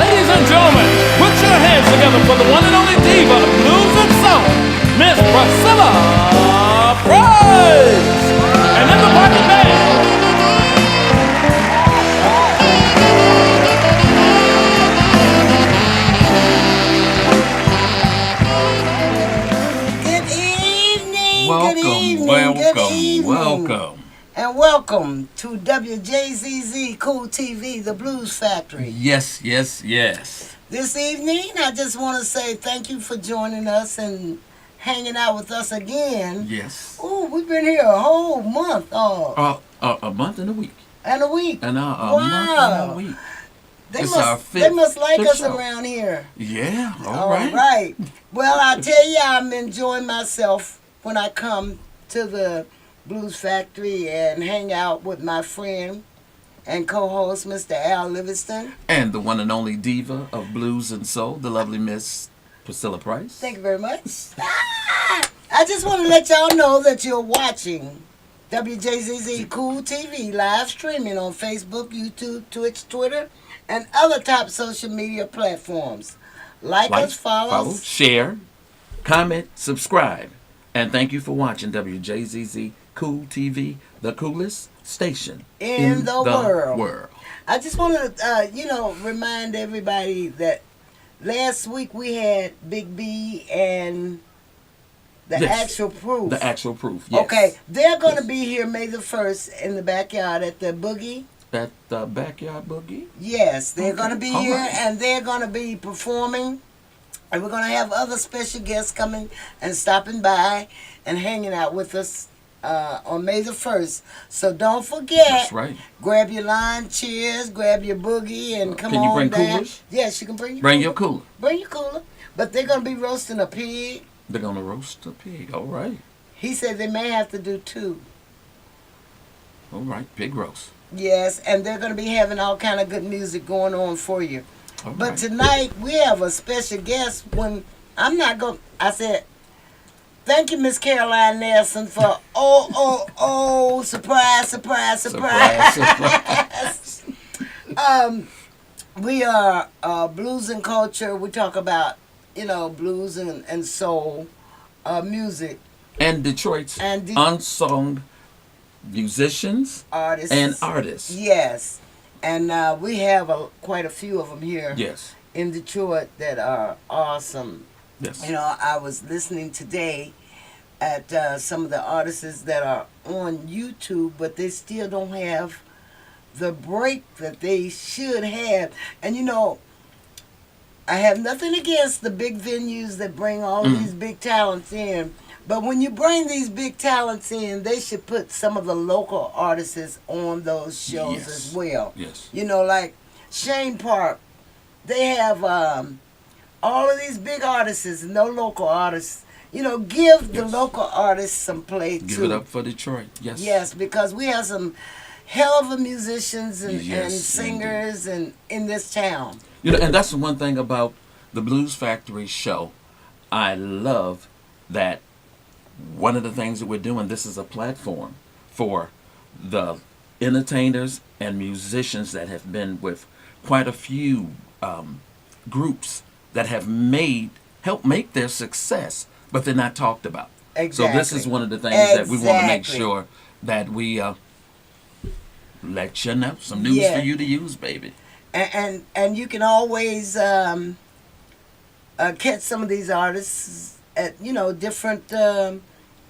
Ladies and gentlemen, put your hands together for the one and only diva of blues and soul, Miss Priscilla Price. And then the party band. Welcome. And welcome to WJZZ Cool TV, the Blues Factory. Yes. This evening, I just want to say thank you for joining us and hanging out with us again. Yes. Oh, we've been here a whole month. A month and a week. And a week. And a month and a week. They must like us show. around here. Yeah, All right. Well, I tell you, I'm enjoying myself when I come to the Blues Factory and hang out with my friend and co-host, Mr. Al Livingston. And the one and only diva of blues and soul, the lovely Miss Priscilla Price. Thank you very much. I just want to let y'all know that you're watching WJZZ Cool TV live streaming on Facebook, YouTube, Twitch, Twitter, and other top social media platforms. Like us, follow, share, comment, subscribe. And thank you for watching WJZZ Cool TV, the coolest station in the world. I just want to, remind everybody that last week we had Big B and the Actual Proof. The Actual Proof, yes. Okay, they're going to be here May the 1st in the backyard at the Boogie. At the Backyard Boogie? Yes, they're going to be here and they're going to be performing. And we're going to have other special guests coming and stopping by and hanging out with us on May the 1st. So don't forget. That's right. Grab your lawn chairs, grab your boogie, and come on down. Can you bring coolers? Yes, you can bring your Bring cooler. your cooler. Bring your cooler. But they're going to be roasting a pig. They're going to roast a pig. All right. He said they may have to do 2. All right. Pig roast. Yes, and they're going to be having all kind of good music going on for you. All But right. tonight we have a special guest. I said, thank you, Miss Caroline Nelson, for surprise. Surprise. We are blues and culture. We talk about, blues and soul music. And Detroit's unsung musicians and artists. Yes. And we have quite a few of them here in Detroit that are awesome. Yes. I was listening today at some of the artists that are on YouTube, but they still don't have the break that they should have. And I have nothing against the big venues that bring all these big talents in. But when you bring these big talents in, they should put some of the local artists on those shows as well. Yes. Like Shane Park, they have all of these big artists and no local artists. Give the local artists some play too. Give it up for Detroit. Yes. Yes, because we have some hell of a musicians and singers and in this town. And that's the one thing about the Blues Factory show. I love that. One of the things that we're doing, this is a platform for the entertainers and musicians that have been with quite a few groups that have helped make their success, but they're not talked about. Exactly. So this is one of the things that we want to make sure that we let you know. Some news for you to use, baby. And you can always catch some of these artists at different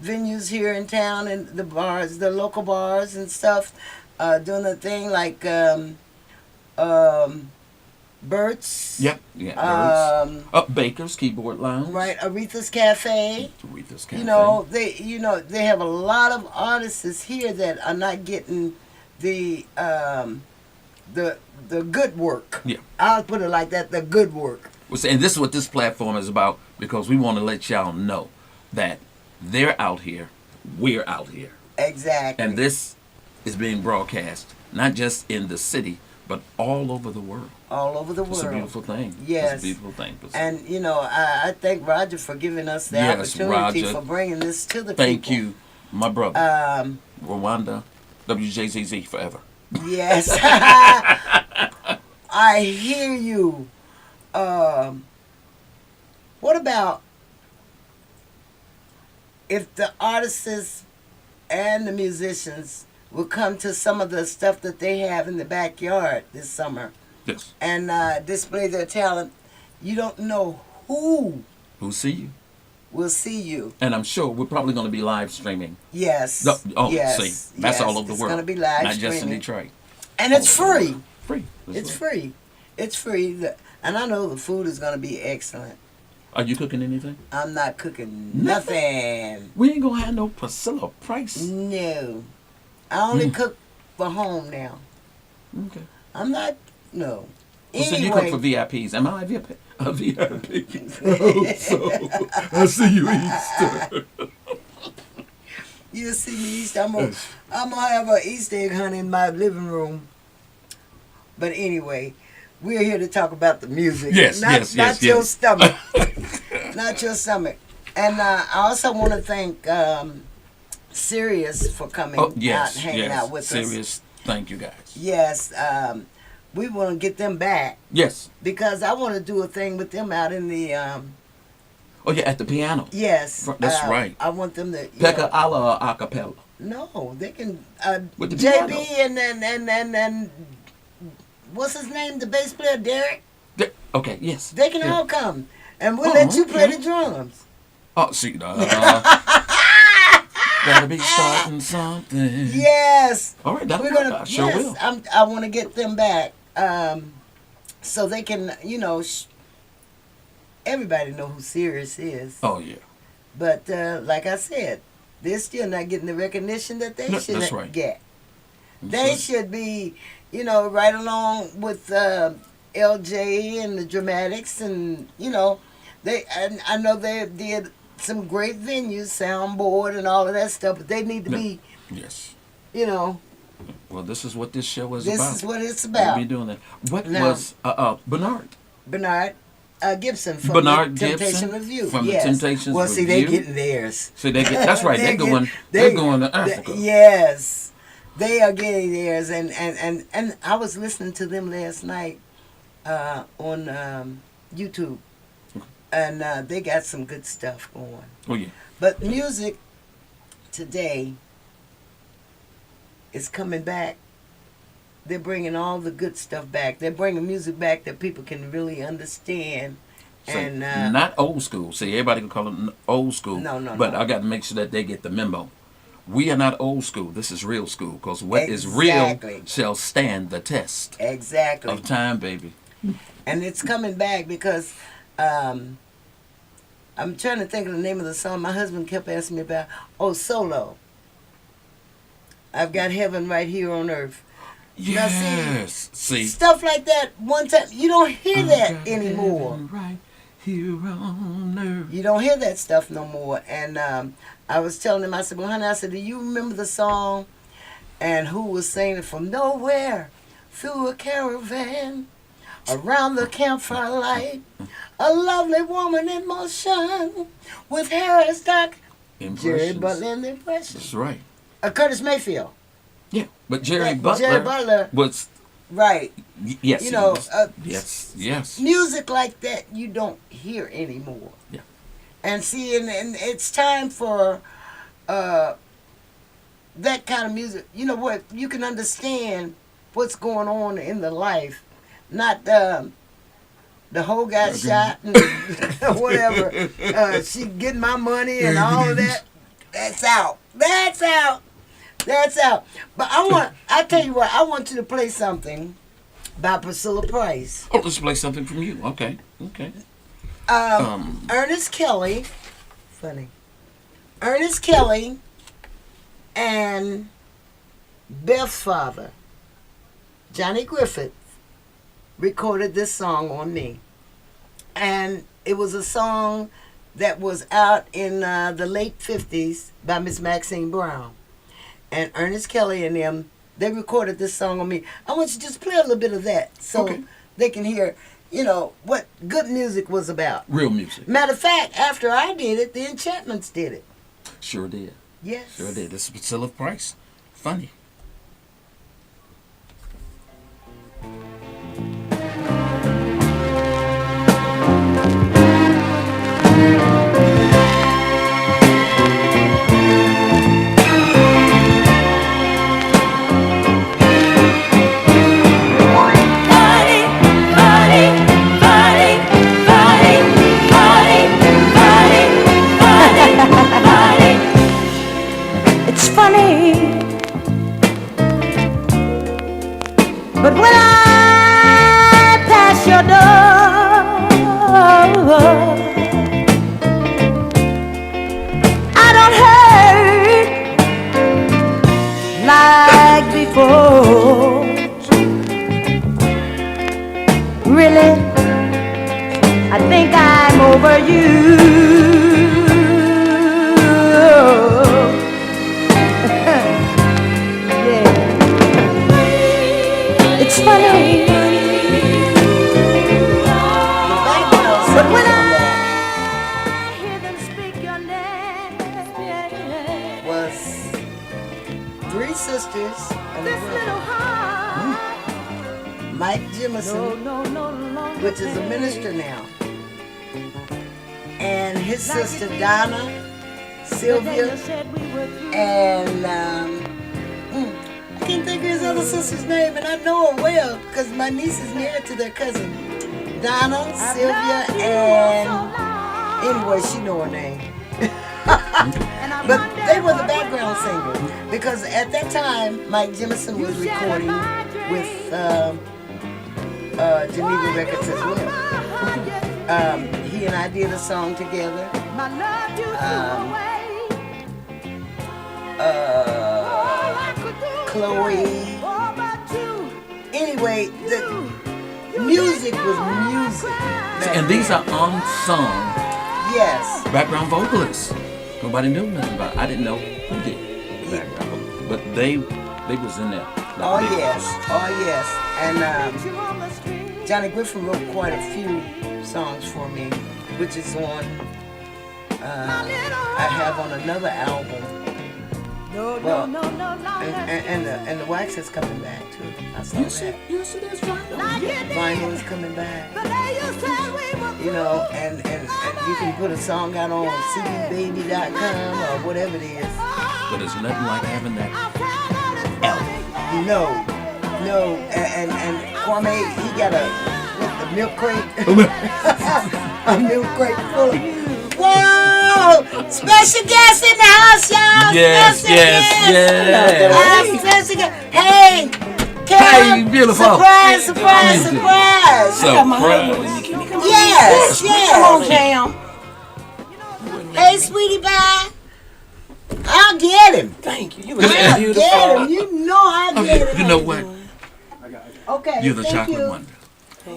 venues here in town and the bars, the local bars and stuff, doing a thing like Bert's. Yep. Yeah. Bert's. Baker's Keyboard Lounge. Right. Aretha's Cafe. Aretha's Cafe. They have a lot of artists here that are not getting the good work. Yeah. I'll put it like that. The good work. And this is what this platform is about, because we want to let y'all know that they're out here, we're out here. Exactly. And this is being broadcast not just in the city, but all over the world. All over the world. It's a beautiful thing. Yes. It's a beautiful thing. And, I thank Roger for giving us the opportunity for bringing this to the people. Thank you, my brother. Rwanda, WJZZ forever. Yes. I hear you. What about if the artists and the musicians will come to some of the stuff that they have in the backyard this summer Yes. and display their talent? You don't know who Who see you? will see you. And I'm sure we're probably going to be live streaming. Yes. Yes. See, that's yes. all over the It's world. going to be live Not streaming. just in Detroit. And it's All over the free. world. Free. That's It's right. free. It's free. And I know the food is going to be excellent. Are you cooking anything? I'm not cooking nothing. We ain't gonna have no Priscilla Price. No. I only cook for home now. Okay. I'm not, no. Well, so you cook for VIPs. Am I a VIP? A VIP. Oh, so I see you Easter. You'll see me Easter. I'm gonna have an Easter egg hunt in my living room. But anyway, we're here to talk about the music. Yes, not yes. your stomach. Not your stomach. And I also want to thank Sirius for coming Oh, out yes, and hanging yes. out with us. Serious. Thank you, guys. Yes. We want to get them back Yes. because I want to do a thing with them out in the Oh, yeah, at the piano. yes. That's right. I want them to Pekka alla a cappella. no, they can With the JB piano. and what's his name? The bass player Derek. Okay, yes. They can Yeah. all come, and we'll Oh, let you play okay. the drums. Oh, see, gotta be starting something. Yes, All right, that'll we're work. gonna. I sure will. I want to get them back, so they can, everybody know who Sirius is. Oh, yeah. But like I said, they're still not getting the recognition that they No, should that's right. get. That's They right. should be, right along with LJ and the Dramatics, and they. And I know they did some great venues, soundboard, and all of that stuff. But they need to No. be, Yes. Well, this is what this show is this about. is what it's We'll about. be doing that. What Now- was Bernard? Bernard Gibson from Bernard the Temptation Gibson Review. from the yes. Temptations Well, see, they Review? getting theirs. So they get. That's right. They're going. They- They're going to Africa. Yes, they are getting theirs, and I was listening to them last night on YouTube, and they got some good stuff going. Oh yeah. But music today is coming back. They're bringing all the good stuff back. They're bringing music back that people can really understand. So, And not old school. See, everybody can call it old school. No, But no. I got to make sure that they get the memo. We are not old school. This is real school. Because what is real Exactly. shall stand the test exactly. of time, baby. And it's coming back because I'm trying to think of the name of the song. My husband kept asking me about. Oh, Solo. I've got heaven right here on earth. Now, Yes. See. Stuff like that. One time you don't hear that I've got anymore. heaven right here on earth. You don't hear that stuff no more. And I was telling him, I said, well, honey, I said, do you remember the song? And who was singing it? From nowhere through a caravan, around the campfire light, a lovely woman in motion with hair as dark. Jerry Impressions. Butler and the Impressions. That's right. Curtis Mayfield. Yeah. But Jerry That- Butler, Jerry Butler. was Right. yes. You he know, was- yes. Music like that you don't hear anymore. Yeah. And see, and it's time for that kind of music. You know what? You can understand what's going on in the life, not the hoe got shot and whatever. She getting my money and all of that. That's out. That's out. That's out. But I tell you what, I want you to play something by Priscilla Price. Oh, let's play something from you. Okay. Ernest Kelly, funny. Ernest Kelly and Beth's father, Johnny Griffith, recorded this song on me. And it was a song that was out in the late 50s by Miss Maxine Brown. And Ernest Kelly and them, they recorded this song on me. I want you to just play a little bit of that so Okay. they can hear, what good music was about. Real music. Matter of fact, after I did it, the Enchantments did it. Sure did. Yes. Sure did. This is Priscilla Price. Funny. really, I think I'm over you. Yeah. It's funny, but when I hear them speak your name, was three sisters and a this brother. little heart, Mike Jemison, no longer which is a minister now, and his sister Donna, Sylvia, and I can't think of his other sister's name, and I know her well because my niece is married to their cousin, Donna, Sylvia, and anyway, she know her name. But they were the background singers because at that time Mike Jemison was recording with Geneva Records as well. He and I did a song together. Chloe. Anyway, the music was music. And these are unsung Yes. background vocalists. Nobody knew nothing about it. I didn't know who did the background vocals, but they was in there. Oh yes. Oh yes. And Johnny Griffin wrote quite a few songs for me, which is on. I have on another album. Well, and the wax is coming back too. I saw that. Yes, it is vinyl. Vinyl is coming back. You know, and you can put a song out on cdbaby.com or whatever it is. But there's nothing like having that album. No, and Kwame, he got a milk crate, a milk crate full of. Whoa! Special guest in the house, y'all. Yes, Special yes, guest. yes. Special guest. Hey, Carol. Hey, beautiful. Surprise, surprise, surprise. Surprise. Yes, yes. Come on, Cam. Hey, sweetie pie. I'll get him. Thank you. You Good were answer. beautiful. Get him. You know I'll get him. You know what? Okay. You're the thank chocolate you. wonder.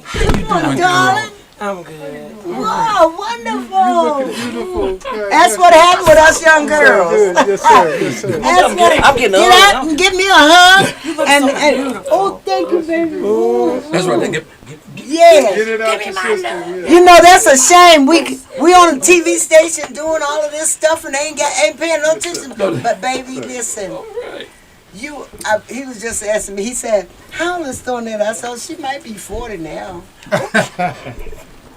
How you doing, darling? I'm good. Wow, wonderful. That's what happened with us young girls. Yes, sir. Yes, sir. That's what I'm getting get old. out and give me a hug. And oh, thank you, baby. That's right. Get Yes. Get it out your system. Yeah. You know that's a shame. We on a TV station doing all of this stuff and they ain't paying no attention. But baby, listen. He was just asking me. He said, "How old is Thornette?" I said, "She might be 40 now."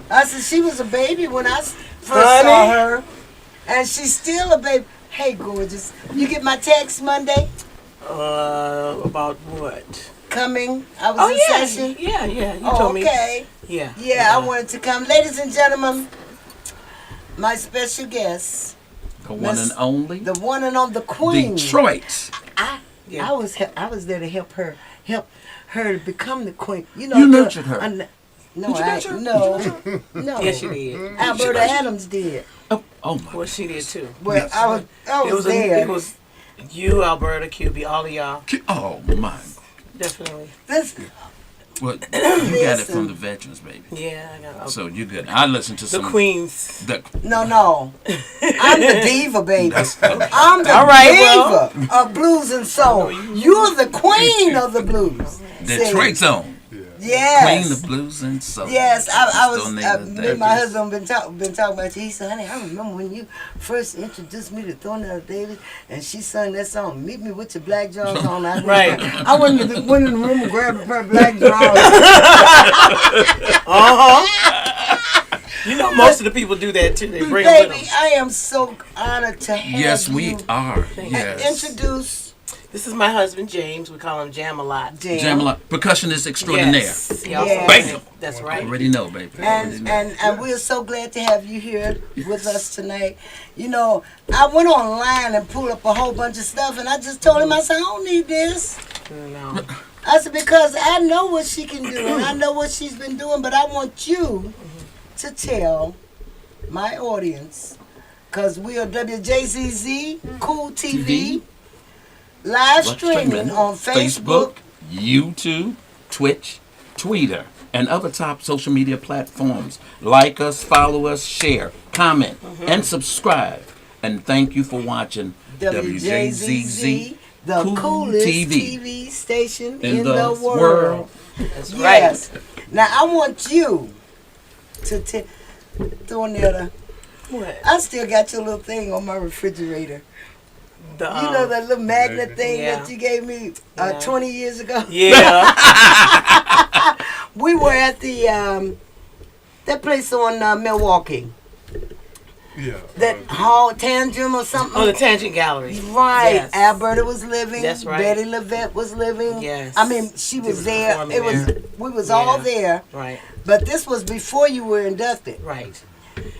I said, "She was a baby when I first saw her, and she's still a baby." Hey, gorgeous. You get my text Monday? About what? Coming. I was Oh, in yeah. session. Yeah. You Oh, told me. okay. Yeah. Yeah, I wanted to come. Ladies and gentlemen, my special guest, the one and only the one and only, the queen. Detroit. Yeah. I was there to help her to become the queen. You know, You nurtured her. No, Did you nurture? no. Yes, you did. Alberta Adams did. Oh my. Well, she did too. Well, I was there. It was you, Alberta, QB, all of y'all. Oh my. Definitely. This, Well, you got it from the veterans, baby. Yeah, I got So you're good. I listened to the some. queens. no. I'm the diva, baby. I'm the All right, diva of blues and soul. You're the queen of the blues. Detroit's own. Yes. Queen of blues and soul. Yes, I was. Still Me named and my husband been talking about you. He said, "Honey, I remember when you first introduced me to Thornette Davis, and she sung that song, 'Meet Me with Your Black Drawers On.'" Right. I went in the room and grabbed her black drawers. You know, most of the people do that too. They bring them with Baby, them. I am so honored to have Yes, you we are. Yes. introduce This is my husband, James. We call him Jam a lot. Jam. Jamala, percussionist extraordinaire. Yes. He also Yes. plays- Bam. That's right. Already know, baby. Already know. And we're so glad to have you here with us tonight. You know, I went online and pulled up a whole bunch of stuff, and I just told him, I said, "I don't need this." No. I said, because I know what she can do, and I know what she's been doing, but I want you to tell my audience, because we are WJZZ, Cool TV, live streaming on Facebook, YouTube, Twitch, Twitter. and other top social media platforms. Like us, follow us, share, comment, and subscribe. And thank you for watching WJZZ, the Cool coolest TV TV station in in the the world. world. That's right. Yes. Now I want you to Thornetta, What? I still got your little thing on my refrigerator. The, You know that little magnet thing Yeah. that you gave me Yeah. 20 years ago? Yeah. We were at the that place on Milwaukee. Yeah. That Hall Tangent or something. Oh, the Tangent Gallery. Right. Yes. Alberta was living. That's right. Betty Levette was living. Yes. I mean, she was there. performing It was there. we was all Yeah. there. Right. But this was before you were inducted. Right.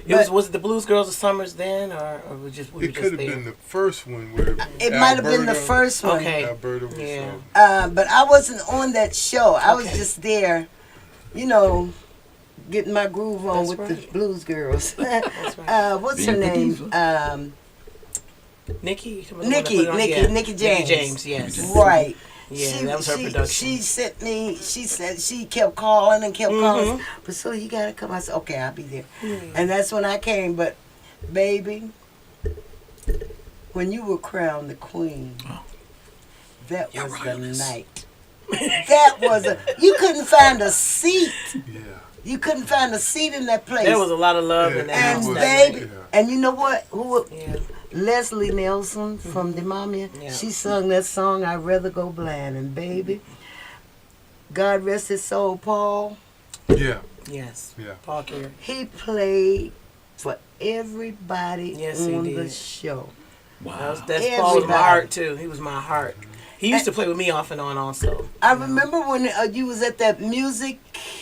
But- Was it the Blues Girls of Summers then, or we were It just could have there? been the first one where It might have been the Alberta- first one. Okay. Alberta was Yeah. But I wasn't on that show. I was Okay. just there, you know, getting my groove on That's with the right. blues girls. That's right. What's Being her name? producer. Nikki. Nikki James. Nikki James. Yes. Right. Yeah, that was her production. She sent me. She said she kept calling and kept calling. Priscilla, you gotta come. I said, okay, I'll be there. And that's when I came. But baby, when you were crowned the queen, that was the night. That was you couldn't find a seat. Yeah. You couldn't find a seat in that place. There was a lot of love Yeah, in that and house. was- that baby, night. Yeah. and you know what? Yeah. Leslie Nelson from Demamia, Yeah. she sung that song, I'd Rather Go Blind. And baby, God rest his soul, Paul, Yeah. Yes. Yeah. Paul Carey. he played for everybody Yes, he on the did. show. Wow. That's Paul was my Everybody. heart too. He was my heart. He used to play with me off and on also. I remember when you was at that music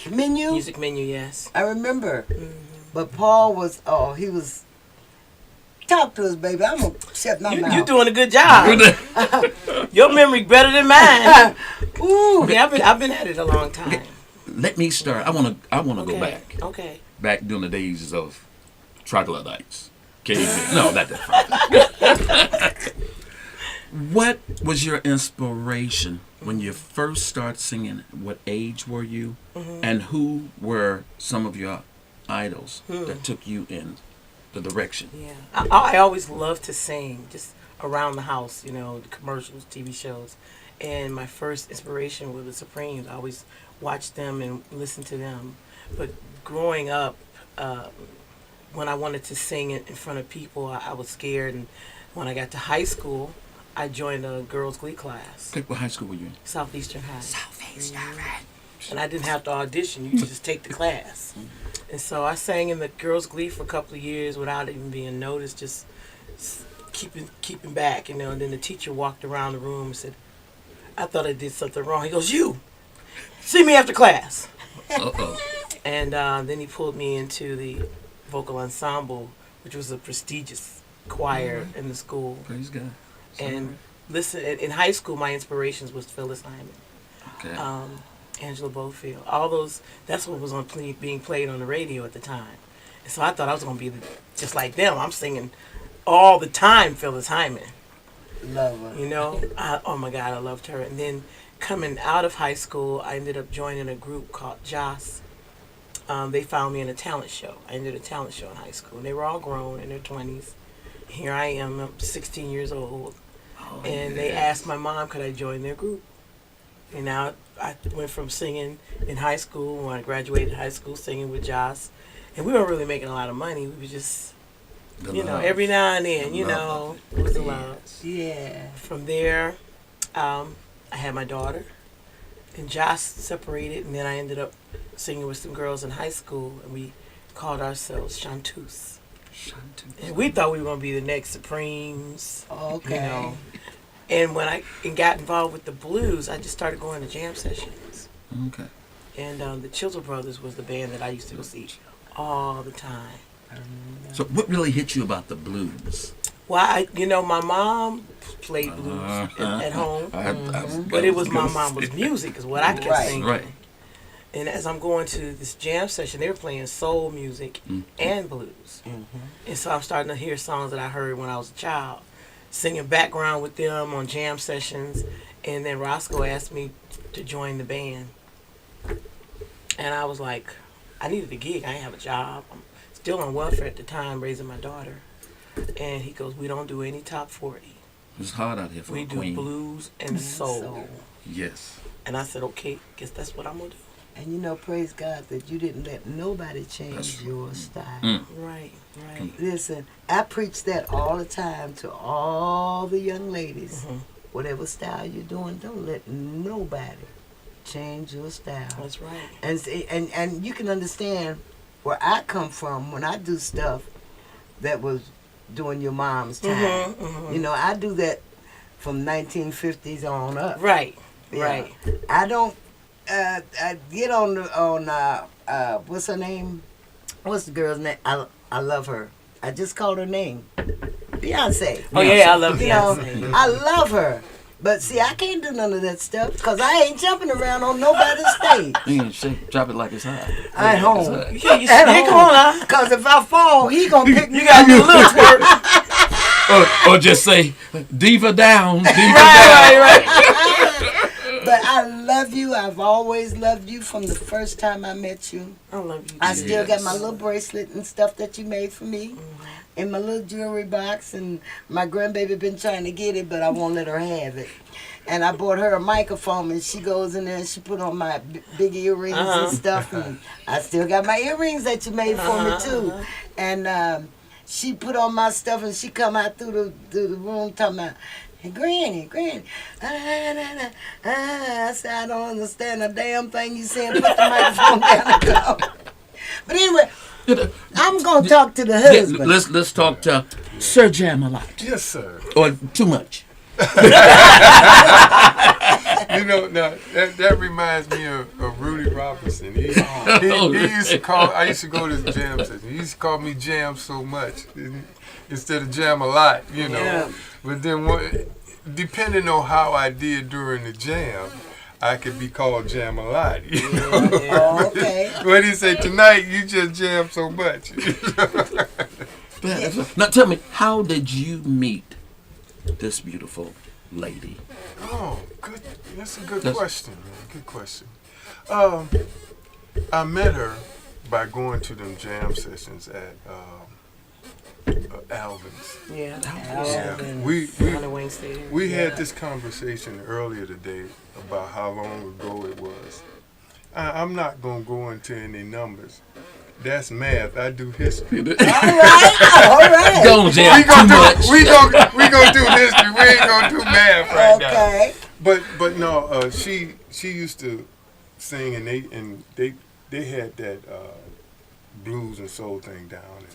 menu. Music menu, yes. I remember. But Paul was, he was, talk to us, baby. I'm going to shut my mouth. You doing a good job. Your memory better than mine. Ooh. Yeah, I've been at it a long time. Let me start. I wanna go back. Okay. Back during the days of troglodytes. No, not that. What was your inspiration when you first started singing? What age were you? And who were some of your idols that took you in the direction? Yeah. I always loved to sing, just around the house, you know, the commercials, TV shows. And my first inspiration was the Supremes. I always watched them and listened to them. But growing up, when I wanted to sing in front of people, I was scared. And when I got to high school, I joined a girls' glee class, What high school were you in? Southeastern High. And I didn't have to audition. You could just take the class. And so I sang in the girls' glee for a couple of years without even being noticed, just keeping back, you know. And then the teacher walked around the room and said, I thought I did something wrong. He goes, you, see me after class. Uh-oh. And then he pulled me into the vocal ensemble, which was a prestigious choir in the school. Praise God. And listen, in high school, my inspirations was Phyllis Hyman, Okay. Angela Bofield, all those. That's what was being played on the radio at the time. And so I thought I was going to be just like them. I'm singing all the time Phyllis Hyman. Love her. You know, oh my God, I loved her. And then coming out of high school, I ended up joining a group called JOS. They found me in a talent show. I entered a talent show in high school. And they were all grown in their 20s. Here I am, I'm 16 years old. And they asked my mom, could I join their group? And now I went from singing in high school, when I graduated high school, singing with JOS. And we weren't really making a lot of money. We were just, The you know, love. every now and then, The you know, it was the love. Yeah. From there, I had my daughter, and Josh separated, and then I ended up singing with some girls in high school, and we called ourselves Chanteuse. And we thought we were going to be the next Supremes, Okay. you know. And when I got involved with the blues, I just started going to jam sessions. Okay. And the Chisel Brothers was the band that I used to go see all the time. So what really hit you about the blues? Well, my mom played blues at home. But it was my mama's music is what I kept Right. singing. Right. And as I'm going to this jam session, they were playing soul music and blues. And so I'm starting to hear songs that I heard when I was a child, singing background with them on jam sessions. And then Roscoe asked me to join the band. And I was like, I needed a gig. I didn't have a job. I'm still on welfare at the time, raising my daughter. And he goes, we don't do any top 40. It's hard out here for We a do queen. blues and soul. Soul. Yes. And I said, okay, guess that's what I'm going to do. And you know, praise God that you didn't let nobody change That's- your style. Right, right. Listen, I preach that all the time to all the young ladies. Mhm. Whatever style you're doing, don't let nobody change your style. That's right. And you can understand where I come from when I do stuff that was during your mom's time. You know, I do that from 1950s on up. Right, Yeah. right. I don't I get on what's her name? What's the girl's name? I love her. I just called her name. Beyonce. Oh, yeah, I love You know, Beyonce. I love her. But see, I can't do none of that stuff because I ain't jumping around on nobody's stage. You can shake, drop it like it's hot. At home. Yeah, you At stick home. on, huh? Because if I fall, he gonna pick me You got up. to do a little twerk. Or just say, diva down, diva down. Right. But I love you. I've always loved you from the first time I met you. I love you. I too. still got my little bracelet and stuff that you made for me in my little jewelry box, and my grandbaby been trying to get it, but I won't let her have it. And I bought her a microphone, and she goes in there and she put on my big earrings and stuff, and I still got my earrings that you made for me too. And she put on my stuff, and she come out through the room talking about, "Hey, Granny, I said, I don't understand a damn thing you saying. Put the microphone down and go." But anyway, I'm gonna talk to the husband. Let's talk to Sir Jam-a-Lot. Yes, sir. Or too much. You know, now that reminds me of Rudy Robinson. He used to call. I used to go to his jam session. He used to call me Jam so much instead of Jam a lot. You know. Yeah. But then, depending on how I did during the jam, I could be called Jam a lot. You know? Oh, okay. What he say tonight? You just jam so much. Now tell me, how did you meet this beautiful lady? Oh, good. That's a good That's- question, man. Good question. I met her by going to them jam sessions at Alvin's. Yeah. Yeah. We On the Wayne Stadium. we had this conversation earlier today about how long ago it was. I'm not gonna go into any numbers. That's math. I do history. All right. Don't Jam We too gonna much. do we gonna do history. We ain't gonna do math right now. Okay. But no, she used to sing, and they had that blues and soul thing down,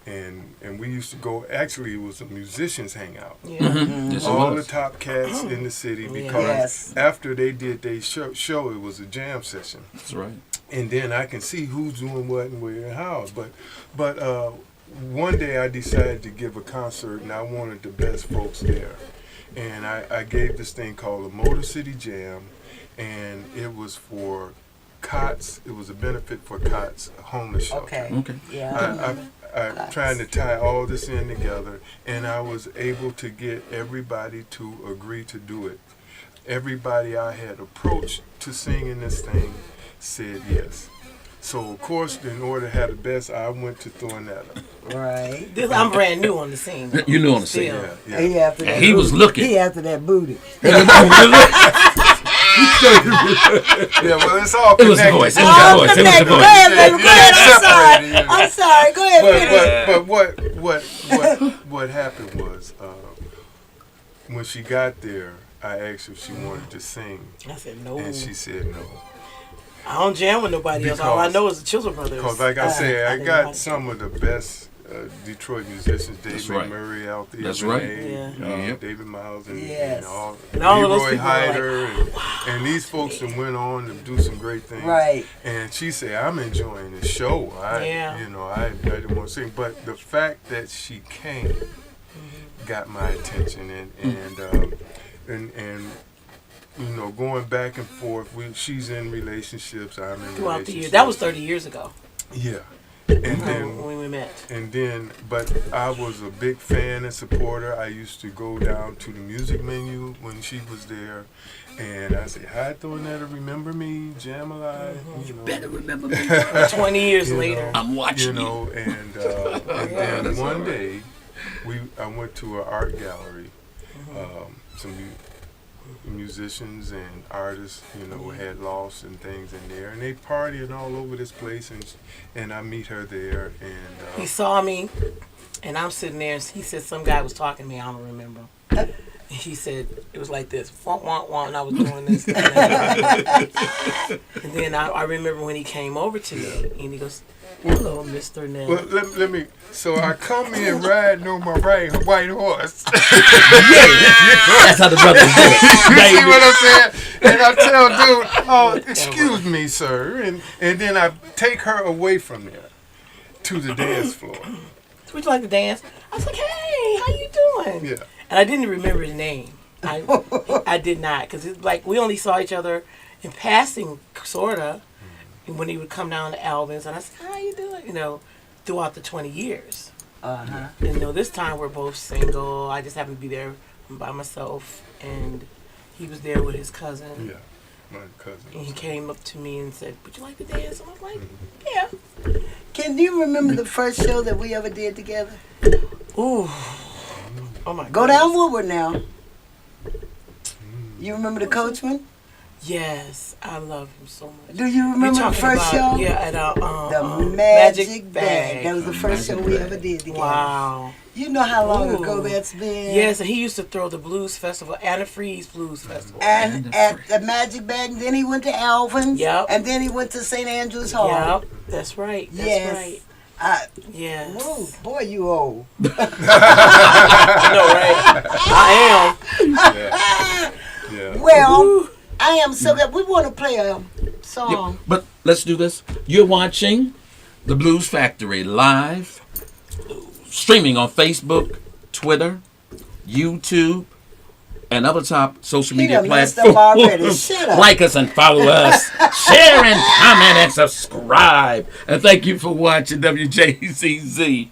and we used to go. Actually, it was a musicians hangout. Yeah. Yes, it All the was. top cats in the city, because Yes. after they did their show, it was a jam session, That's right. and then I can see who's doing what and where and how. But one day I decided to give a concert, and I wanted the best folks there. And I gave this thing called the Motor City Jam, and it was for COTS. It was a benefit for COTS homeless shelter. Okay. Okay. Yeah. I'm trying to tie all this in together, and I was able to get everybody to agree to do it. Everybody I had approached to sing in this thing said yes. So, of course, in order to have the best, I went to Thornetta. Right. I'm brand new on the scene. You knew on the scene. Still. Yeah. He after that. He was booty. looking. He after that booty. Yeah, well, it's all It was connected. the voice. It was Oh, the voice. It was the connect. Go voice. ahead, baby. Go ahead. Yeah, I'm sorry. separated, you know. I'm sorry. Go ahead, finish. But what happened was when she got there, I asked her if she wanted to sing, I said no. and she said no. I don't jam with nobody else. All I know is the Children Brothers. Because, like I said, I didn't know how got to some of the best Detroit musicians: David right. Murray out there, That's right. Renee, David Miles, and, Yes. and all of those Leroy people are like, Hyder, and these folks that went on to do some great things. Right. And she said, "I'm enjoying the show. Yeah. I didn't want to sing, but the fact that she came got my attention, and you know, going back and forth. She's in relationships. I'm in throughout the relationships. years. That was 30 years ago. Yeah. And then when we met. And then, but I was a big fan and supporter. I used to go down to the music menu when she was there, and I say, "Hi, Thornetta, remember me, Jamala?" You know, Better remember me. 20 years You later. know, I'm watching you know, and then That's one all right. day, I went to an art gallery. Some musicians and artists, you know, had lost and things in there, and they partying all over this place, and I meet her there, He and saw me, and I'm sitting there, and he said some guy was talking to me, I don't remember. And he said, it was like this, wah, wah, wah, and I was doing this. And then I remember when he came over to me, and he goes, hello, Mr. Nell. well, let me. So I come in riding on my white horse. That's how the brothers do it. You see baby. what I'm saying? And I tell dude, "Oh, excuse me, sir," and then I take her away from there to the dance floor. Would you like to dance? I was like, hey, how you doing? Yeah. And I didn't remember his name. I did not, because it's like we only saw each other in passing, sorta, when he would come down to Alvin's, and I said, how you doing? You know, throughout the 20 years. Uh-huh. And you know, this time we're both single. I just happened to be there by myself, and he was there with his cousin. Yeah, my cousin. And he came up to me and said, would you like to dance? And I was like, yeah. Can you remember the first show that we ever did together? Ooh. Oh my God. Go down Woodward now. You remember the Coachman? Yes, I love him so much. Do you remember You're the talking first about, show? Yeah, at The Magic Bag. That was the first show Magic we Bag. ever did together. Wow. You know how long Ooh. ago that's been? Yes, and he used to throw the blues festival, Anna Freeze Blues Festival. And at the Magic Bag, and then he went to Alvin's. Yep. And then he went to St. Andrews Hall. Yep, that's right. That's Yes. right. Yes. Whoa, boy, you old. I know, right? I am. Yeah. Well, I am so glad. We want to play a song. Yeah, but let's do this. You're watching the Blues Factory live, streaming on Facebook, Twitter, YouTube, and other top social He media done messed up already. platforms. Shut up. Like us and follow us. Share and comment and subscribe. And thank you for watching WJCZ.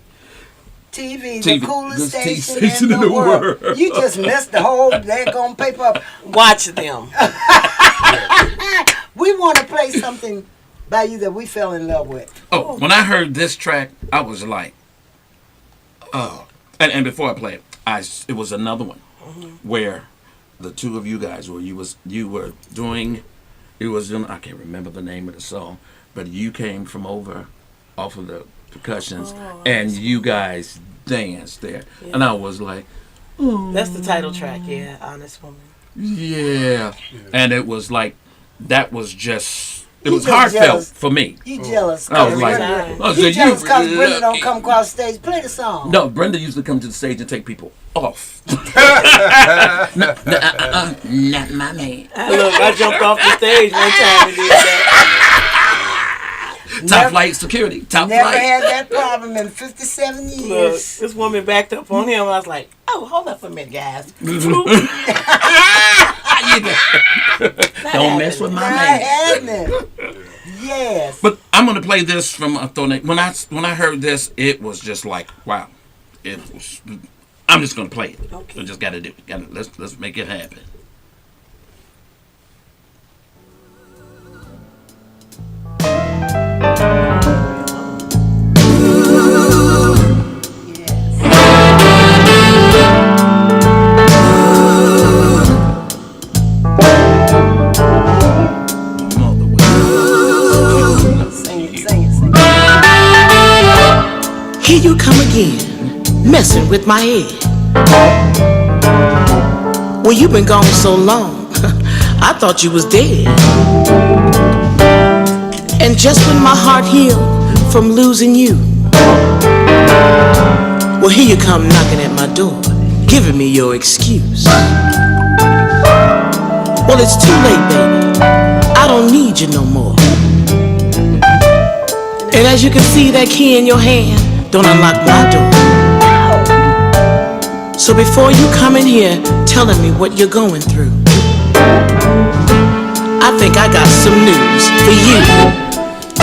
TV, TV, the coolest the station in the world. You just messed the whole daggone paper up. Watch them. We want to play something by you that we fell in love with. Oh, when I heard this track, I was like, oh. And before I play it, it was another one where the two of you guys you were doing, I can't remember the name of the song, but you came from off of the percussions and you guys danced there. Yeah. And I was like, That's the title track, yeah, Honest Woman. yeah. And it was like, that was just, it You was just heartfelt jealous. for me. You jealous. I was like, Brenda. I You said, jealous because Brenda don't lucky. come across stage. Play the song. No, Brenda used to come to the stage and take people off. Not my man. Look, I jumped off the stage one time and did that. Top flight security. Top Never flight. had that problem in 57 Look, years. this woman backed up on him. I was like, oh, hold up a minute, guys. Don't mess with my Not man. happening. Yes. But I'm gonna play this from when I heard this, it was just like, wow. It was. I'm just gonna play it. Okay. We just gotta do it. Let's make it happen. Sing it. Here you come again, messing with my head. Well, you've been gone so long, I thought you was dead. And just when my heart healed from losing you, well, here you come knocking at my door, giving me your excuse. Well, it's too late, baby. I don't need you no more. And as you can see that key in your hand, don't unlock my door. So before you come in here telling me what you're going through, I think I got some news for you.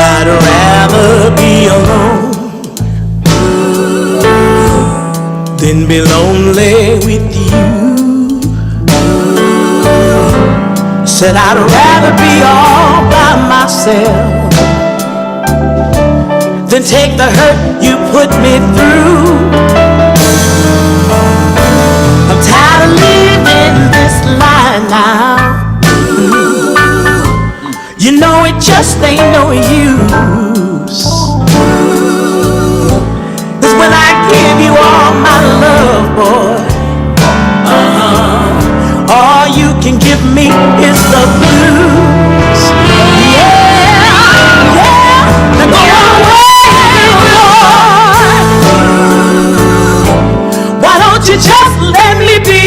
I'd rather be alone be lonely with you. Said I'd rather be all by myself than take the hurt you put me through. I'm tired of living this lie now. You know it just ain't no use. 'Cause when I give you all my love, boy, all you can give me is the blues. Yeah, yeah. Now go away, boy. Why don't you just let me be?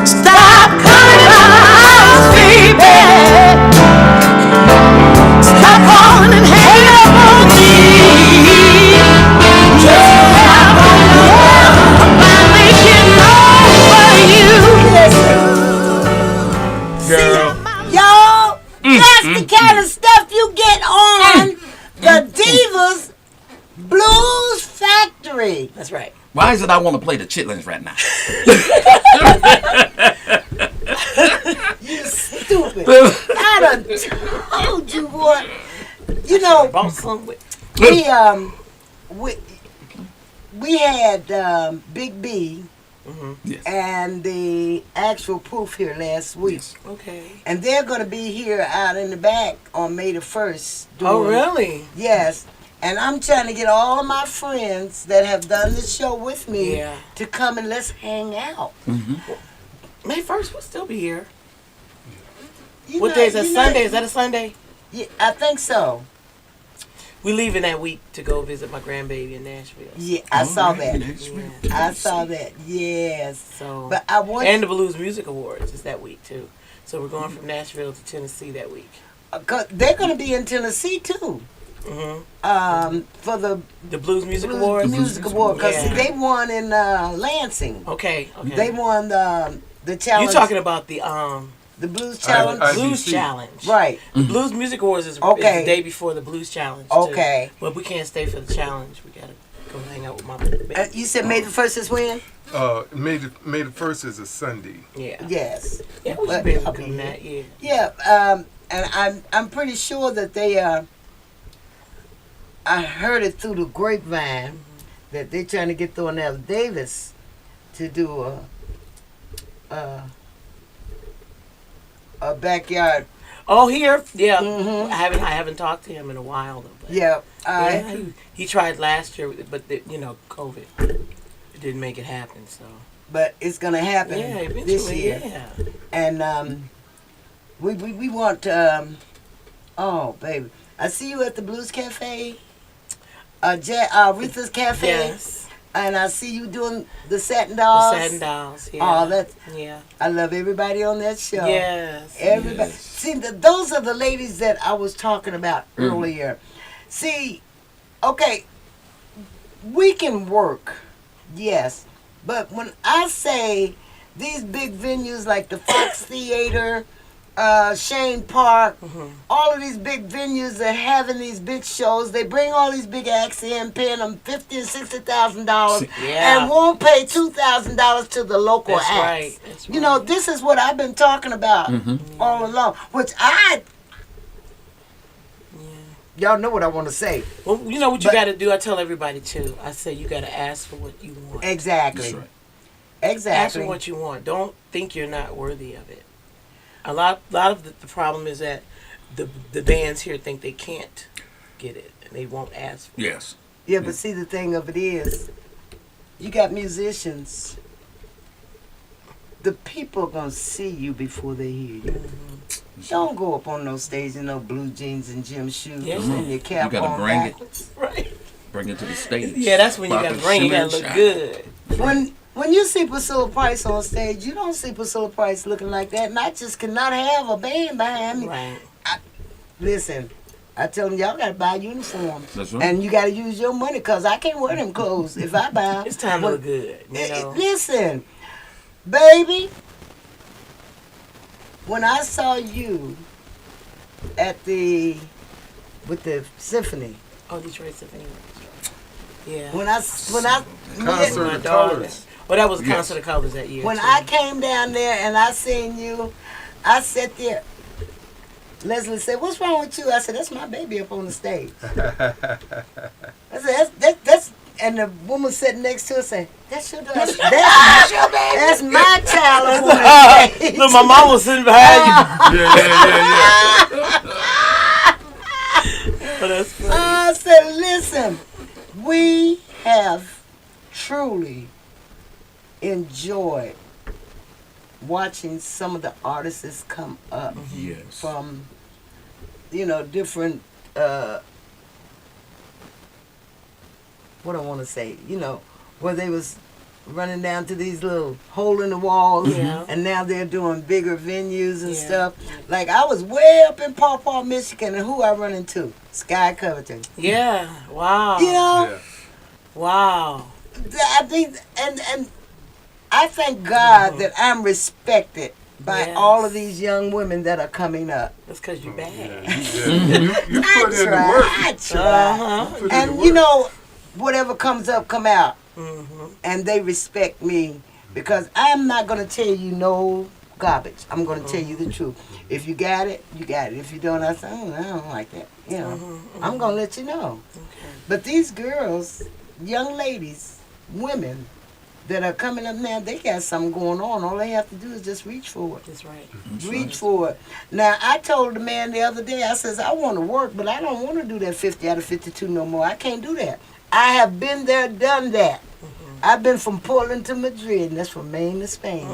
Stop coming out, baby. Stop calling and hanging up on me. Just have a love. I'm finally getting over you. Girl. Y'all, that's the kind of stuff you get on the Divas Blues Factory. That's right. Why is it I want to play the chitlins right now? You stupid. I done told you what. You know, Bought some with. we had Big B Yes. and the actual proof here last week. Okay. And they're going to be here out in the back on May the 1st. Oh, really? Yes. And I'm trying to get all of my friends that have done the show with me Yeah. to come and let's hang out. May 1st, we'll still be here. You What know- day is that? you know- Sunday? Is that a Sunday? Yeah, I think so. We leaving that week to go visit my grandbaby in Nashville. Yeah, I saw that. Yeah. I saw that. Yes. So, But I want and the Blues Music Awards is that week too. So we're going from Nashville to Tennessee that week. they're going to be in Tennessee too. For the The Blues Music Blues Awards. Music Award because Yeah. they won in Lansing. Okay. Okay. They won the challenge. You talking about the the Blues Challenge? Blues IBC. Challenge? Right. The Blues Music Awards is Okay. the day before the Blues Challenge. Too. Okay. But we can't stay for the challenge. We gotta go hang out with my baby. You said May the 1st is when? May the 1st is a Sunday. Yeah. Yes. Yeah, we should be able to come that. Yeah. Yeah. And I'm pretty sure that they I heard it through the grapevine that they're trying to get Thornell Davis to do a backyard. Oh, here. Yeah. Mhm. I haven't talked to him in a while though. But Yeah. yeah, he tried last year, but COVID. It didn't make it happen. So But it's gonna happen yeah, eventually. this year. Yeah. And we want oh baby, I see you at the Blues Cafe, Aretha's Cafe, Yes. and I see you doing the Satin The Dolls. Satin Dolls. Yeah. Oh, that's Yeah. I love everybody on that show. Yes. Everybody. Yes. See, those are the ladies that I was talking about earlier. See, okay, we can work, yes, but when I say these big venues like the Fox Theater, Shane Park, all of these big venues that having these big shows, they bring all these big acts in, paying them $50,000 and $60,000, Yeah. and won't pay $2,000 to the local That's acts. right. That's right. You know, this is what I've been talking about all along, which y'all know what I want to say. Well, you know what you But- got to do. I tell everybody too. I say you got to ask for what you want. Exactly. That's right. Ask Exactly. for what you want. Don't think you're not worthy of it. A lot of the problem is that the bands here think they can't get it and they won't ask for it. Yes. Yeah, but see, the thing of it is, you got musicians. The people are going to see you before they hear you. Don't go up on those stages in no blue jeans and gym shoes Yeah. and your cap You gotta on bring it. backwards. Right. Bring it to the stage. Yeah, that's when you Pop got to it, bring. You shimmer got to and look shine. good. When you see Priscilla Price on stage, you don't see Priscilla Price looking like that. And I just cannot have a band behind me. Right. Listen, I tell them, y'all got to buy uniforms. That's right. And you got to use your money because I can't wear them clothes if I buy 'em. It's time to look good. You know. Listen, baby, when I saw you with the symphony, Oh, Detroit Symphony Orchestra. Yeah. When I Concert My of daughter. Colors. Well, that was Yes. Concert of Colors that year. when too. I came down there and I seen you, I sat there. Leslie said, "What's wrong with you?" I said, "That's my baby up on the stage." I said, "That's." And the woman sitting next to her said, "That's your daughter. That's my child up on the stage." Look, my mom was sitting behind you. Yeah. But that's funny. I said, "Listen, we have truly enjoyed watching some of the artists come up Yes. from, different, what I want to say, where they was running down to these little hole in the walls, Yeah. and now they're doing bigger venues and Yeah. stuff. Like I was way up in Paw Paw, Michigan, and who I run into? Sky Covington. Yeah. Wow. You know, Yeah. Wow. I think, and I thank God that I'm respected by Yes. all of these young women that are coming up. That's because you're bad. You I put in the try, work. I try. Uh-huh. Put in the And work. whatever comes up, come out. Mm-hmm. And they respect me because I'm not going to tell you no garbage. I'm going to tell you the truth. If you got it, you got it. If you don't, I say, I don't like that. I'm going to let you know. Okay. But these girls, young ladies, women that are coming up now, they got something going on. All they have to do is just reach for it. That's right. Reach for it. Now, I told the man the other day, I says, I want to work, but I don't want to do that 50 out of 52 no more. I can't do that. I have been there, done that. I've been from Portland to Madrid, and that's from Maine to Spain.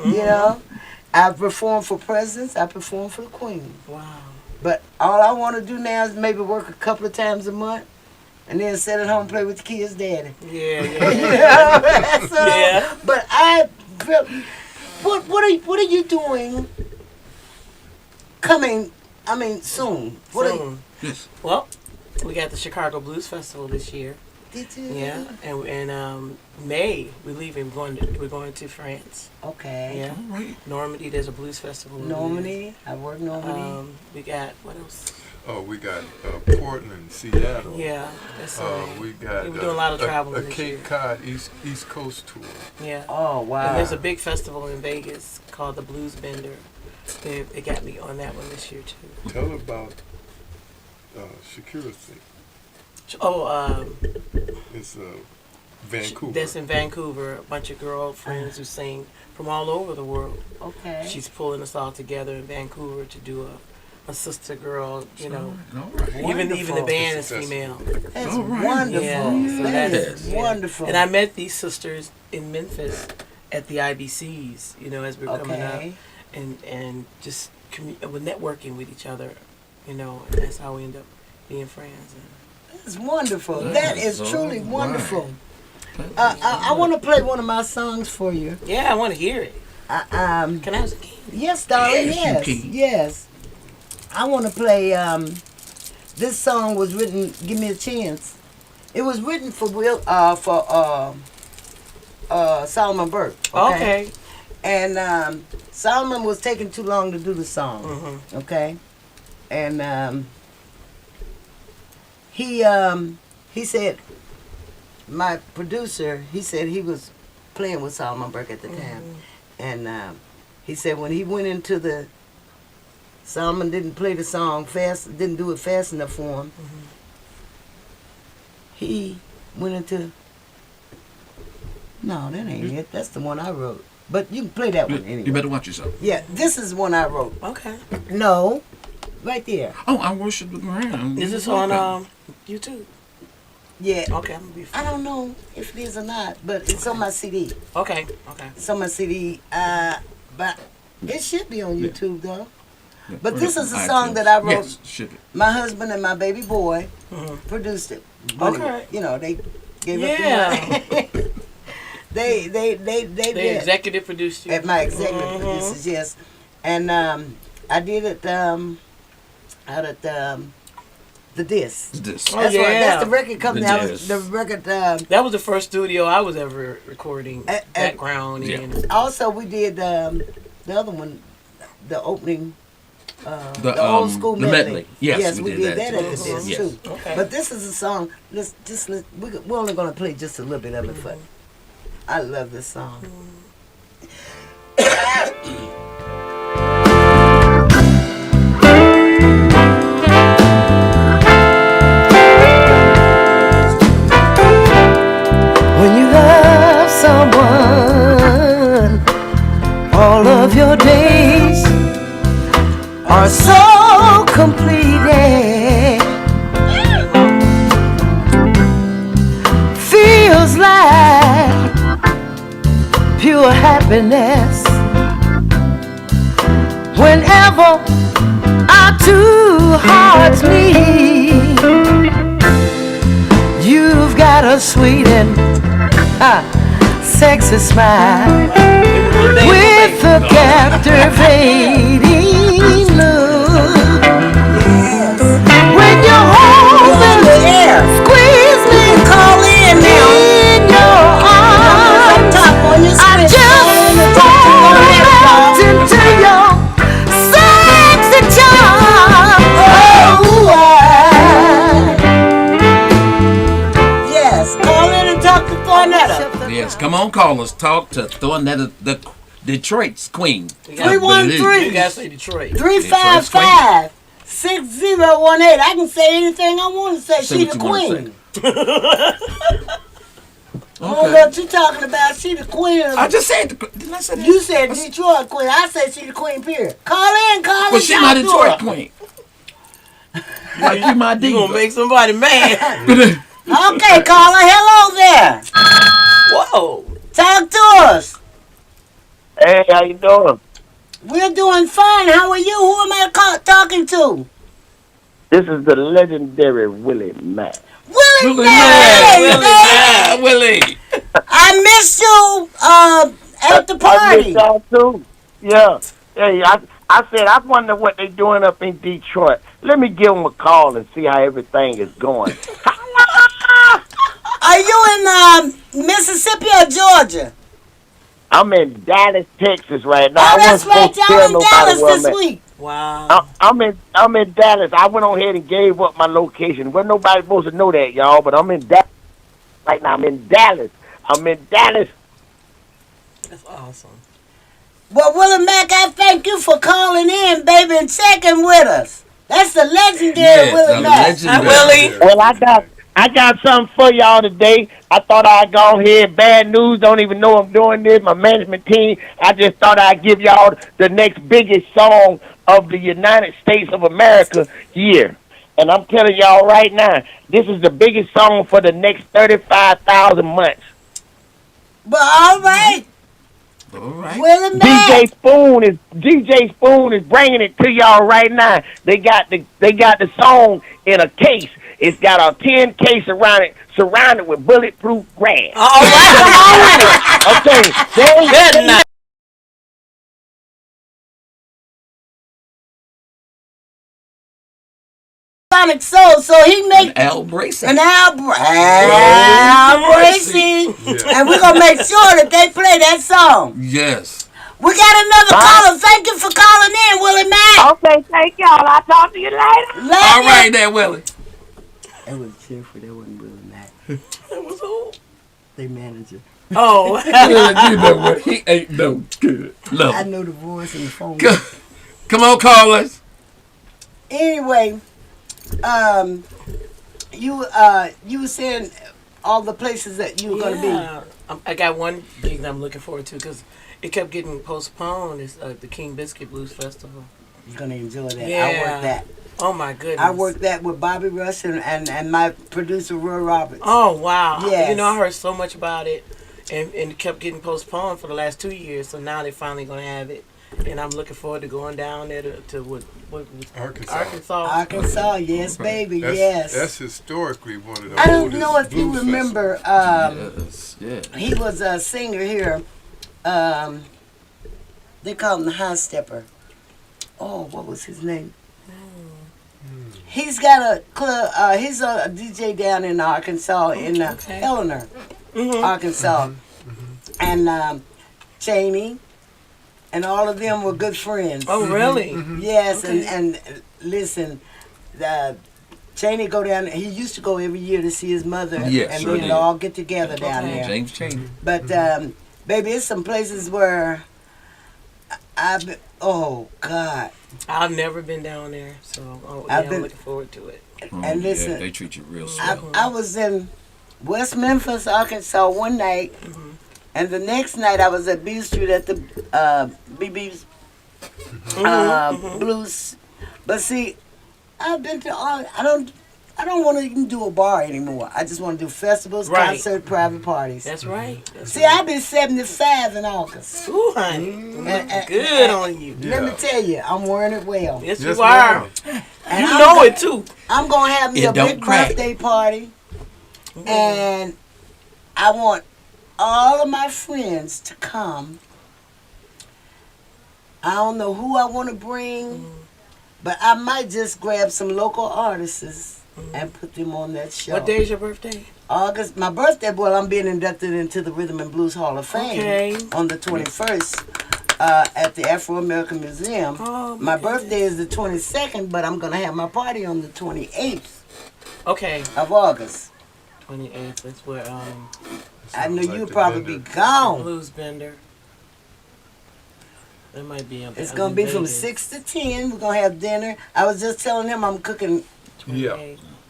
You know? I've performed for presidents. I performed for the Queen. Wow. But all I want to do now is maybe work a couple of times a month, and then sit at home and play with the kids' daddy. Yeah. You Yeah. know? So, Yeah. But I feel, what are you doing coming, soon? What are you, Soon. Yes. Well, we got the Chicago Blues Festival this year. did you? Yeah, and May we're leaving. We're going to France. Okay. Yeah, All right. Normandy. There's a blues festival. in Normandy. I work there. Normandy. We got what else? Oh, we got Portland, Seattle. Yeah, that's We got we're doing a lot of traveling a this Cape year. Cod East Coast tour. Yeah. Oh, wow. And there's a big festival in Vegas called the Blues Bender. They got me on that one this year too. Tell about Shakira's thing. Oh, It's Vancouver. that's in Vancouver. A bunch of girlfriends who sing from all over the world. Okay. She's pulling us all together in Vancouver to do a sister girl. You know, All right. even the Wonderful. band is Successful. female. That's All right. wonderful. Yeah, so That that's is yeah. wonderful. And I met these sisters in Memphis at the IBCs. You know, as we were coming up, Okay. and just we're networking with each other. You know, and that's how we end up being friends. That's wonderful. That That is is so truly right. wonderful. I want to play one of my songs for you. Yeah, I want to hear it. Can I have some candy? Yes, darling. Yes, you Yes, can. yes. I want to play. This song was written. Give me a chance. It was written for Solomon Burke. Okay. And Solomon was taking too long to do the song. Mm-hmm. Okay. And he said, my producer, he said he was playing with Solomon Burke at the time. And he said when he went into the, Solomon didn't play the song fast, didn't do it fast enough for him. He went into, no, that ain't it. That's the one I wrote. But you can play that one anyway. You better watch yourself. Yeah, this is one I wrote. Okay. No, right there. Oh, I worship the ground. Is this on YouTube? Yeah. Okay, I'm gonna be. I don't know if it is or not, but it's on my CD. Okay. Okay. It's on my CD. But it should be on YouTube though. Yeah, But put this it is a on song iTunes. that I wrote. Yes, ship it. My husband and my baby boy produced it. But Okay. You know, they gave Yeah. up the money. they They did. executive produced you. At my executive producers, yes. And I did it out at the disc. This. Oh, That's yeah. that's the record company. The I was Disc. the record. That was the first studio I was ever recording background Yeah. in. Also, we did the other one, the opening The old school the medley. Yes, we did that at the too. dance Yes. too. Okay. But this is a song. We're only gonna play just a little bit of it, but I love this song. When you love someone, all of your days are so completed. Feels like pure happiness whenever our two hearts meet. You've got a sweet and sexy smile with a captivating look. When you hold me, squeeze me, call in your arms, I just fall into your sexy charm. Oh, Yes, call in and talk to Thornetta. Yes, come on, callers. Talk to Thornetta, the Detroit's queen. You gotta- 313. You gotta say Detroit. 355-6018. I can say anything I want to say. Say She what the you wanna queen. I don't know what you talking about. She the queen. I just said, didn't I say that? You said Detroit queen. I said she the queen, period. Call in, call in. Well, she my talk to Detroit her. queen. Like you my You diva. gonna make somebody mad. Okay, caller. Hello there. Whoa. Talk to us. Hey, how you doing? We're doing fine. How are you? Who am I talking to? This is the legendary Willie Mack. Willie Willie Mack. Mack. Willie. I missed you at the I party. miss y'all too. Yeah. Hey, I said I wonder what they doing up in Detroit. Let me give them a call and see how everything is going. Are you in Mississippi or Georgia? I'm in Dallas, Texas right now. Oh, I that's wasn't right. supposed to tell Y'all in nobody Dallas where this I'm at. week. Wow. I'm in Dallas. I went on ahead and gave up my location. Well, nobody's supposed to know that, y'all, but I'm in Dallas right now. I'm in Dallas. That's awesome. Well, Willie Mack, I thank you for calling in, baby, and checking with us. That's the legendary Yes, Willie the Mack. legendary. Willie. Well, I got something for y'all today. I thought I'd go ahead. Bad news. Don't even know I'm doing this. My management team. I just thought I'd give y'all the next biggest song of the United States of America year. And I'm telling y'all right now, this is the biggest song for the next 35,000 months. But all right, All right. Willie Mack. DJ Spoon is bringing it to y'all right now. They got the song in a case. It's got a tin case around it, surrounded with bulletproof glass. All right. Come on with it. Okay, Good night. Sonic Soul, so he make Al Bracey. an Al Bracey, and we're gonna make sure that they play that song. Yes. We got another caller. Thank you for calling in, Willie Mack. okay, thank y'all. I'll talk to you later. All right, there, Willie. That was cheerful. That wasn't Willie Mack. That was who? They manager. Oh. You know what? He ain't no good. I No. know the voice and the phone. Come on, callers. Anyway, you were saying all the places that you were gonna be. I got one gig that I'm looking forward to because it kept getting postponed. It's the King Biscuit Blues Festival. You're gonna enjoy that. I Yeah. worked that. Oh my goodness. I worked that with Bobby Rush and my producer Roy Roberts. Oh wow. Yes. You know, I heard so much about it, and it kept getting postponed for the last 2 years. So now they're finally gonna have it, and I'm looking forward to going down there to what Arkansas. Arkansas, yes, baby, That's, yes. That's historically one of the I don't oldest know if you blues remember. Yes. Yeah. He was a singer here. They call him the High Stepper. Oh, what was his name? He's got a club. He's a DJ down in Arkansas, in Helena, Arkansas, and Cheney, and all of them were good friends. Oh, really? Yes, Okay. and listen, Cheney go down. He used to go every year to see his mother, Yes, and sure they'd did. all get together down Okay. there. James Cheney. But baby, it's some places where I've been. Oh God! I've never been down there, so I've I'm been- looking forward to it. Oh, And listen, yeah, they treat you real I, swell. I was in West Memphis, Arkansas one night, and the next night I was at B Street at the BB's Blues. But see, I've been to all. I don't want to even do a bar anymore. I just want to do festivals, Right. concert, private parties. That's right. That's See, I've been 75 in August. Ooh, honey. And- Good on you. Let me tell you, I'm wearing it well. Yes, Yes, you are. ma'am. And You I'm know go- it too. I'm gonna have me It a don't big crack. birthday party, and I want all of my friends to come. I don't know who I want to bring, but I might just grab some local artists and put them on that show. What day is your birthday? August. My birthday. Well, I'm being inducted into the Rhythm and Blues Hall of Fame Okay. on the 21st at the Afro American Museum. Oh, my goodness. birthday is the 22nd, but I'm gonna have my party on the 28th Okay. of August. 28th. That's where I know Sounds like you'll the probably vendor. be gone. Blues Bender. That might be. It's gonna be from 6 to 10. We're gonna have dinner. I was just telling him I'm cooking. Yeah,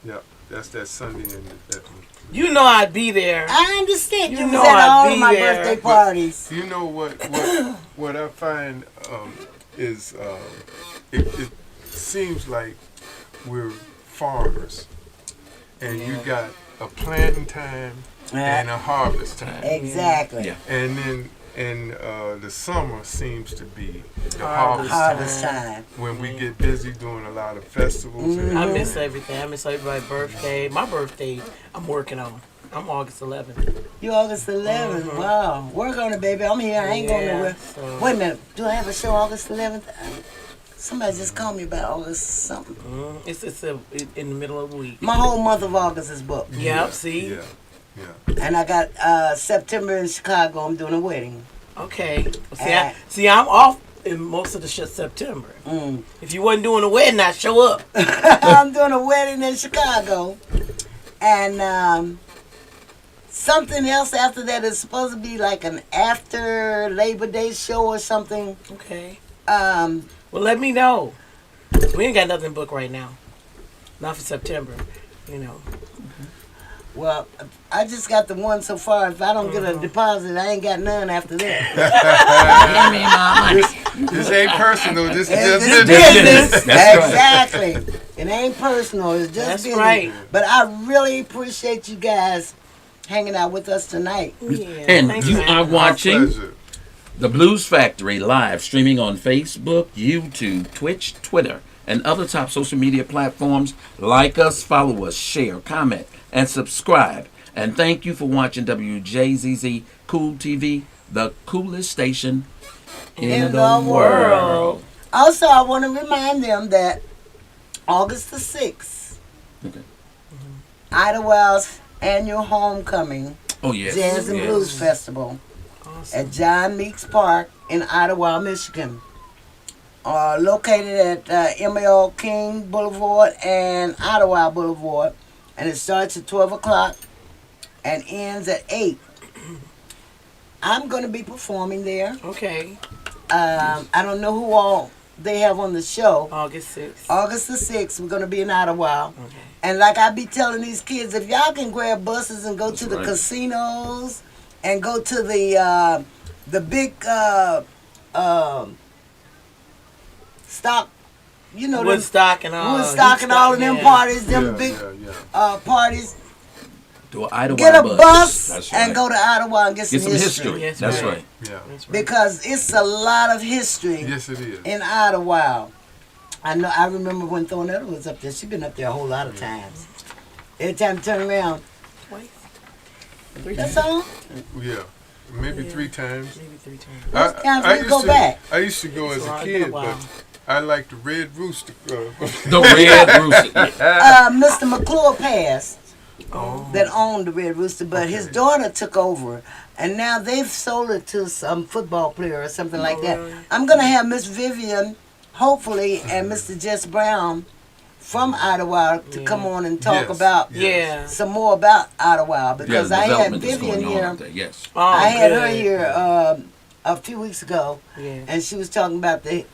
yeah. That's that Sunday and that. You know I'd be there. I understand. You You was know at I'd all be of my there. birthday parties. You know what I find is it seems like we're farmers, and you got a planting time and a harvest time, Exactly. Yeah. and then the summer seems to be the Harvest harvest time, Harvest time. when we get busy doing a lot of festivals. Mm-hmm. I miss everything. I miss everybody's birthday. My birthday, I'm working on. I'm August 11th. You August 11th. Wow. Work on it, baby. I'm here. I ain't going Yeah, nowhere. so- Wait a minute. Do I have a show August 11th? Somebody just called me about August something. It's in the middle of the week. My whole month of August is booked. Yep. See. Yeah, yeah. And I got September in Chicago. I'm doing a wedding. Okay. See, I'm off in most of the September. If you wasn't doing a wedding, I'd show up. I'm doing a wedding in Chicago. And something else after that is supposed to be like an after Labor Day show or something. Okay. Um, Well, let me know. We ain't got nothing booked right now. Not for September. You know. well, I just got the one so far. If I don't get a deposit, I ain't got none after that. Give me my money. This ain't personal. This is It's just business. That's right. Exactly. It ain't personal. It's just That's business. right. But I really appreciate you guys hanging out with us tonight. Yeah. And thanks you for are having me. watching Pleasure. The Blues Factory live streaming on Facebook, YouTube, Twitch, Twitter, and other top social media platforms. Like us, follow us, share, comment, and subscribe. And thank you for watching WJZZ Cool TV, the coolest station in the world. Also, I want to remind them that August the 6th, Okay. Idlewild's annual homecoming Oh, yes. Jazz and yes. Blues Festival Awesome. at John Meeks Park in Idlewild, Michigan. Located at ML King Boulevard and Idlewild Boulevard. And it starts at 12 o'clock and ends at 8. I'm going to be performing there. Okay. I don't know who all they have on the show. August 6th. August the 6th, we're going to be in Idlewild. Okay. And like I be telling these kids, if y'all can grab buses and go to the right. casinos and go to the big stock, you know, them Woodstock and all. Woodstock and all of them yeah. parties, them Yeah, big yeah. parties, To an Idlewild get a bus That's and right. go to Idlewild and get Get some some history. history. Yes, That's right. right. Yeah. That's right. Because it's a lot of history Yes, it is. in Idlewild. I remember when Thornetta was up there. She's been up there a whole lot of times. Every time you turn around, Twice. 3 that's times. all. Yeah. Maybe Yeah. 3 times. Maybe 3 times. Most times we go back. I used to go It's as a been a kid, while. but I like the Red Rooster. The Red Rooster. Mr. McClure passed. that owned the Red Rooster, but his daughter took over, and now they've sold it to some football player or something like that. really? I'm gonna have Miss Vivian, hopefully, and Mr. Jess Brown from Idlewild to come on and talk Yes. about Yeah. some more about Idlewild, Yeah, because the I had development that's Vivian going on here. out there. Yes. Oh, I had her good. here a few weeks ago, Yeah. and she was talking about the,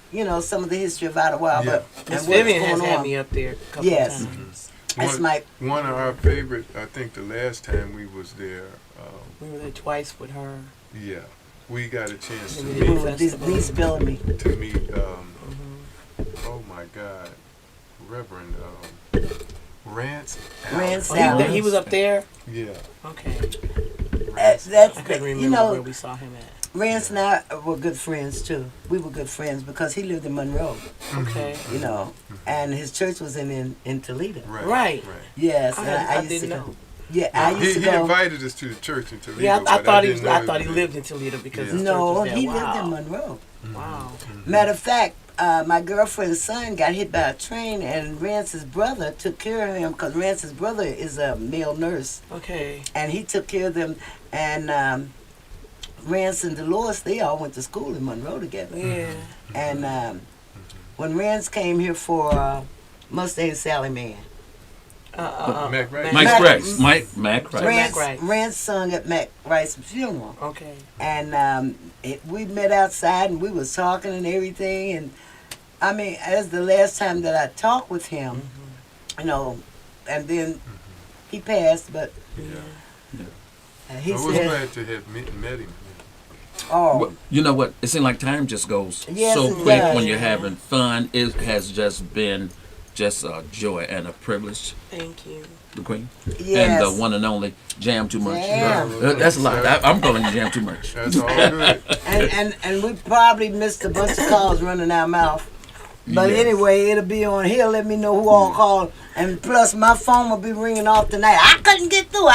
some of the history of Idlewild, Yeah. but Miss and what's Vivian has going had on. me up there a couple Yes. times. That's One, my one of our favorite, I think the last time we was there, We were there twice with her. yeah, we got a chance to And we meet, did Ooh, these spelling me. oh my God, Reverend Rance. Rance Oh, Allen. he was up there? Yeah. Okay. That's I couldn't remember you know, where we saw him at. Rance and I were good friends too. We were good friends because he lived in Monroe, Okay. and his church was in Toledo. Right. Yes, I and I used didn't to know. go. Yeah, I He, used to he go. invited us to the church in Toledo. Yeah, I but thought didn't know I thought he was lived in Toledo because his No, church was there. he Wow. lived in Monroe. Wow. Matter of fact, my girlfriend's son got hit by a train, and Rance's brother took care of him because Rance's brother is a male nurse, Okay. and he took care of them. And Rance and Dolores, they all went to school in Monroe together. Yeah. And when Rance came here for Mustang Sally Man, Mac Rice. Mike Mac- Rice. Mac Rice. Mac Rice. Rance sung at Mac Rice's funeral. Okay. And we met outside and we was talking and everything. And I mean, that's the last time that I talked with him, and then he passed. But he I was said, glad to have met him. "Oh, Well, you know what? It seems like time just goes Yes, so it quick does. when you're having fun. It has just been just a joy and a privilege, Thank you. the Queen. yes." And the one and only Jam Too Much. Jam. That's a lot. I'm calling you Jam Too Much. That's all good. and we probably missed a bunch of calls running our mouth. But Yes. anyway, it'll be on here. Let me know who all called. And plus, my phone will be ringing off tonight. I couldn't get through.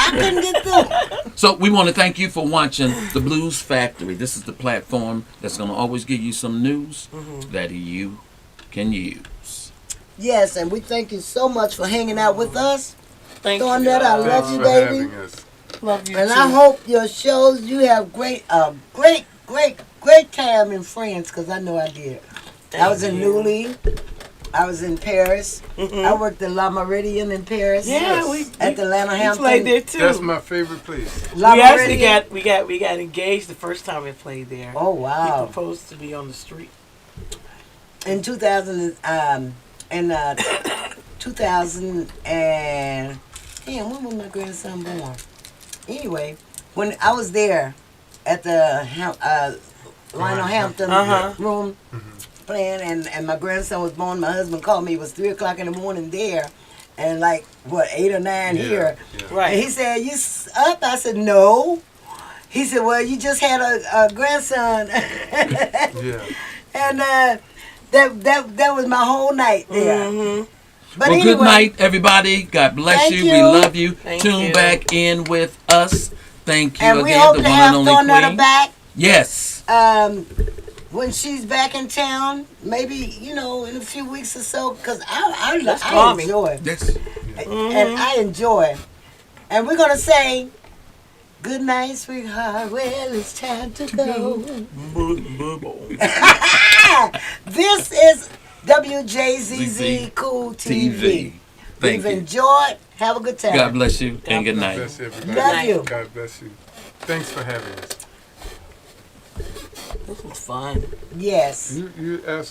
So we want to thank you for watching the Blues Factory. This is the platform that's going to always give you some news that you can use. Yes, and we thank you so much for hanging out with us. Thank Thornette, I you. love Thanks you, for baby. having us. Love you And too. I hope your shows, you have great time in France, because I know I did. I was in Newly. I was in Paris. I worked at La Meridian in Paris. Yeah, at the Atlanta we Hampton. played there too. That's my favorite place. La we actually Meridian. we got engaged the first time we played there. Oh He wow! proposed to be on the street. In 2000, 2000 and damn, when was my grandson born? Anyway, when I was there at the Lionel Hampton room playing, and my grandson was born, my husband called me. It was 3:00 in the morning there, and like what 8 or 9 here. Yeah. Right. And he said, "You up?" I said, "No." He said, "Well, you just had a grandson," Yeah. and that was my whole night there. But Well, anyway, good night, everybody. God bless Thank you. you. We love you. Thank Tune you. back in with us. Thank you and we again, hope the to one have and only Thornetta Queen. back. Yes. When she's back in town, maybe in a few weeks or so, because I call me. enjoy, Yes. and I enjoy, and we're gonna say, "Good night, sweetheart. Well, it's time to go." This is WJZZ Cool TV. Thank We've you. enjoyed. Have a good time. God bless you and good night. Bless everybody. Love you. God bless you. Thanks for having us. This was fun. Yes. You asked